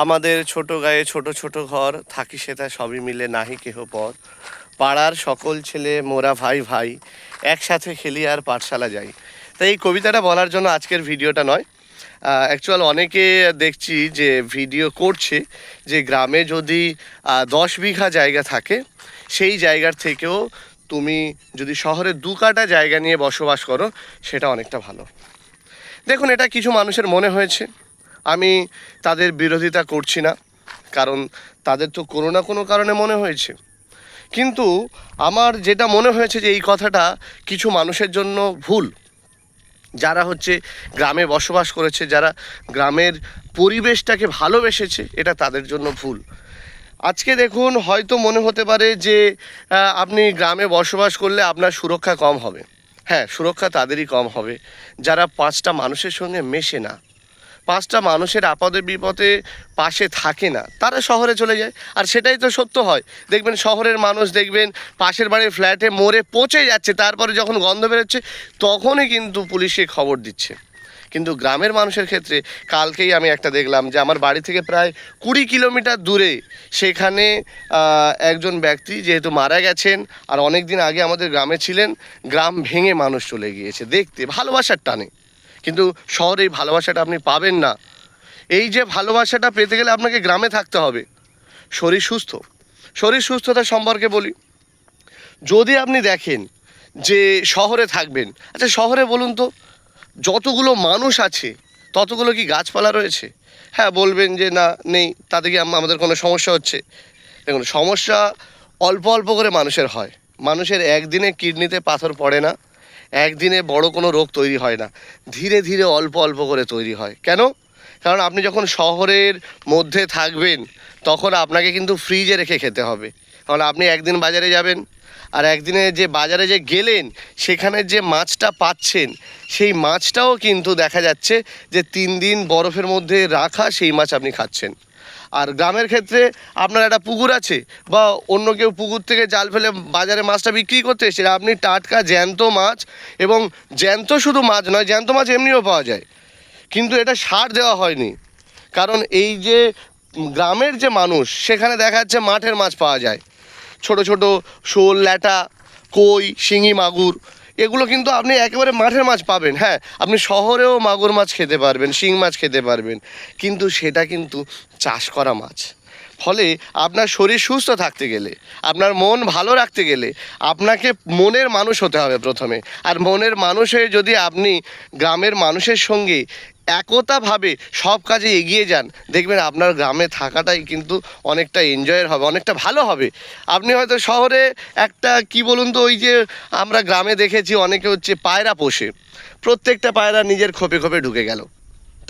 আমাদের ছোট গায়ে ছোট ছোট ঘর, থাকি সেটা সবই মিলে নাহি কেহ পর। পাড়ার সকল ছেলে মোরা ভাই ভাই, একসাথে খেলি আর পাঠশালা যাই। তাই এই কবিতাটা বলার জন্য আজকের ভিডিওটা নয়। অ্যাকচুয়াল অনেকে দেখছি যে ভিডিও করছে যে গ্রামে যদি 10 বিঘা জায়গা থাকে, সেই জায়গার থেকেও তুমি যদি শহরে 2 কাঠা জায়গা নিয়ে বসবাস করো, সেটা অনেকটা ভালো। দেখুন, এটা কিছু মানুষের মনে হয়েছে, আমি তাদের বিরোধিতা করছি না, কারণ তাদের তো কোনো না কোনো কারণে মনে হয়েছে। কিন্তু আমার যেটা মনে হয়েছে যে এই কথাটা কিছু মানুষের জন্য ভুল, যারা হচ্ছে গ্রামে বসবাস করেছে, যারা গ্রামের পরিবেশটাকে ভালোবেসেছে, এটা তাদের জন্য ভুল। আজকে দেখুন, হয়তো মনে হতে পারে যে আপনি গ্রামে বসবাস করলে আপনার সুরক্ষা কম হবে। হ্যাঁ, সুরক্ষা তাদেরই কম হবে যারা 5টা মানুষের সঙ্গে মেশে না, 5টা মানুষের আপদে বিপদে পাশে থাকে না, তারা শহরে চলে যায়। আর সেটাই তো সত্য হয়। দেখবেন শহরের মানুষ, দেখবেন পাশের বাড়ির ফ্ল্যাটে মরে পচে যাচ্ছে, তারপরে যখন গন্ধ বেরোচ্ছে তখনই কিন্তু পুলিশে খবর দিচ্ছে। কিন্তু গ্রামের মানুষের ক্ষেত্রে, কালকেই আমি একটা দেখলাম যে আমার বাড়ি থেকে প্রায় 20 কিলোমিটার দূরে, সেখানে একজন ব্যক্তি যেহেতু মারা গেছেন আর অনেক দিন আগে আমাদের গ্রামে ছিলেন, গ্রাম ভেঙে মানুষ চলে গিয়েছে দেখতে, ভালোবাসার টানে। কিন্তু শহরে এই ভালোবাসাটা আপনি পাবেন না। এই যে ভালোবাসাটা পেতে গেলে আপনাকে গ্রামে থাকতে হবে। শরীর সুস্থতা সম্পর্কে বলি, যদি আপনি দেখেন যে শহরে থাকবেন, আচ্ছা শহরে বলুন তো, যতগুলো মানুষ আছে ততগুলো কি গাছপালা রয়েছে? হ্যাঁ, বলবেন যে না, নেই, তাতে কি আমাদের কোনো সমস্যা হচ্ছে? দেখুন, সমস্যা অল্প অল্প করে মানুষের হয়। মানুষের একদিনে কিডনিতে পাথর পড়ে না, একদিনে বড় কোনো রোগ তৈরি হয় না, ধীরে ধীরে অল্প অল্প করে তৈরি হয়। কেন? কারণ আপনি যখন শহরের মধ্যে থাকবেন, তখন আপনাকে কিন্তু ফ্রিজে রেখে খেতে হবে। কারণ আপনি একদিন বাজারে যাবেন, আর একদিনে যে বাজারে যে গেলেন, সেখানে যে মাছটা পাচ্ছেন, সেই মাছটাও কিন্তু দেখা যাচ্ছে যে 3 দিন বরফের মধ্যে রাখা সেই মাছ আপনি খাচ্ছেন। আর গ্রামের ক্ষেত্রে আপনার একটা পুকুর আছে, বা অন্য কেউ পুকুর থেকে জাল ফেলে বাজারে মাছটা বিক্রি করতে এসে, আপনি টাটকা জ্যান্ত মাছ, এবং জ্যান্ত শুধু মাছ নয়, জ্যান্ত মাছ এমনিও পাওয়া যায়, কিন্তু এটা সার দেওয়া হয়নি। কারণ এই যে গ্রামের যে মানুষ, সেখানে দেখা যাচ্ছে মাঠের মাছ পাওয়া যায়, ছোট ছোট শোল, ল্যাটা, কই, শিঙি, মাগুর, এগুলো কিন্তু আপনি একেবারে মাঠের মাছ পাবেন। হ্যাঁ, আপনি শহরেও মাগুর মাছ খেতে পারবেন, শিং মাছ খেতে পারবেন, কিন্তু সেটা কিন্তু চাষ করা মাছ। ফলে আপনার শরীর সুস্থ থাকতে গেলে, আপনার মন ভালো রাখতে গেলে, আপনাকে মনের মানুষ হতে হবে প্রথমে। আর মনের মানুষ হয়ে যদি আপনি গ্রামের মানুষের সঙ্গে একতাভাবে সব কাজে এগিয়ে যান, দেখবেন আপনার গ্রামে থাকাটাই কিন্তু অনেকটা এনজয়ের হবে, অনেকটা ভালো হবে। আপনি হয়তো শহরে একটা কি বলুন তো, ওই যে আমরা গ্রামে দেখেছি অনেকে হচ্ছে পায়রা পোষে, প্রত্যেকটা পায়রা নিজের খোপে খোপে ঢুকে গেল,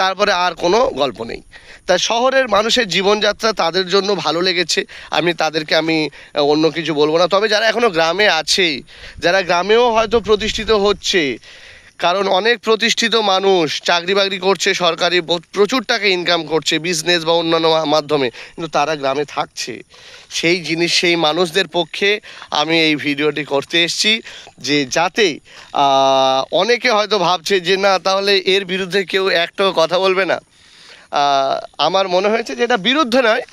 তারপরে আর কোনো গল্প নেই। তা শহরের মানুষের জীবনযাত্রা তাদের জন্য ভালো লেগেছে, তাদেরকে আমি অন্য কিছু বলবো না। তবে যারা এখনও গ্রামে আছে, যারা গ্রামেও হয়তো প্রতিষ্ঠিত হচ্ছে, কারণ অনেক প্রতিষ্ঠিত মানুষ চাকরি বাকরি করছে, সরকারি প্রচুর টাকা ইনকাম করছে বিজনেস বা অন্যান্য মাধ্যমে, কিন্তু তারা গ্রামে থাকছে, সেই মানুষদের পক্ষে আমি এই ভিডিওটি করতে এসেছি, যে যাতে অনেকে হয়তো ভাবছে যে না, তাহলে এর বিরুদ্ধে কেউ একটাও কথা বলবে না। আমার মনে হয়েছে যে এটা বিরুদ্ধে নয়,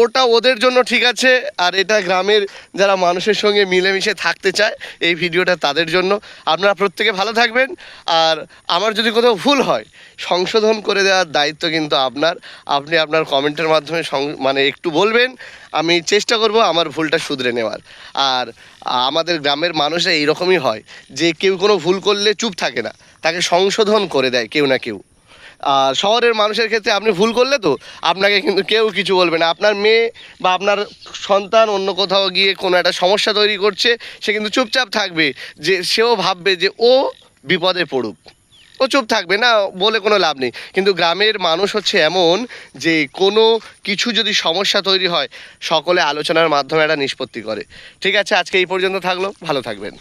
ওটা ওদের জন্য ঠিক আছে, আর এটা গ্রামের যারা মানুষের সঙ্গে মিলেমিশে থাকতে চায়, এই ভিডিওটা তাদের জন্য। আপনারা প্রত্যেকে ভালো থাকবেন, আর আমার যদি কোথাও ভুল হয়, সংশোধন করে দেওয়ার দায়িত্ব কিন্তু আপনি আপনার কমেন্টের মাধ্যমে মানে একটু বলবেন, আমি চেষ্টা করব আমার ভুলটা শুধরে নেওয়ার। আর আমাদের গ্রামের মানুষরা এইরকমই হয় যে কেউ কোনো ভুল করলে চুপ থাকে না, তাকে সংশোধন করে দেয় কেউ না কেউ। আর শহরের মানুষের ক্ষেত্রে আপনি ভুল করলে তো আপনাকে কিন্তু কেউ কিছু বলবে না। আপনার মেয়ে বা আপনার সন্তান অন্য কোথাও গিয়ে কোনো একটা সমস্যা তৈরি করছে, সে কিন্তু চুপচাপ থাকবে, যে সেও ভাববে যে ও বিপদে পড়ুক, ও চুপ থাকবে, না বলে কোনো লাভ নেই। কিন্তু গ্রামের মানুষ হচ্ছে এমন যে কোনো কিছু যদি সমস্যা তৈরি হয়, সকলে আলোচনার মাধ্যমে একটা নিষ্পত্তি করে। ঠিক আছে, আজকে এই পর্যন্ত থাকলো, ভালো থাকবেন।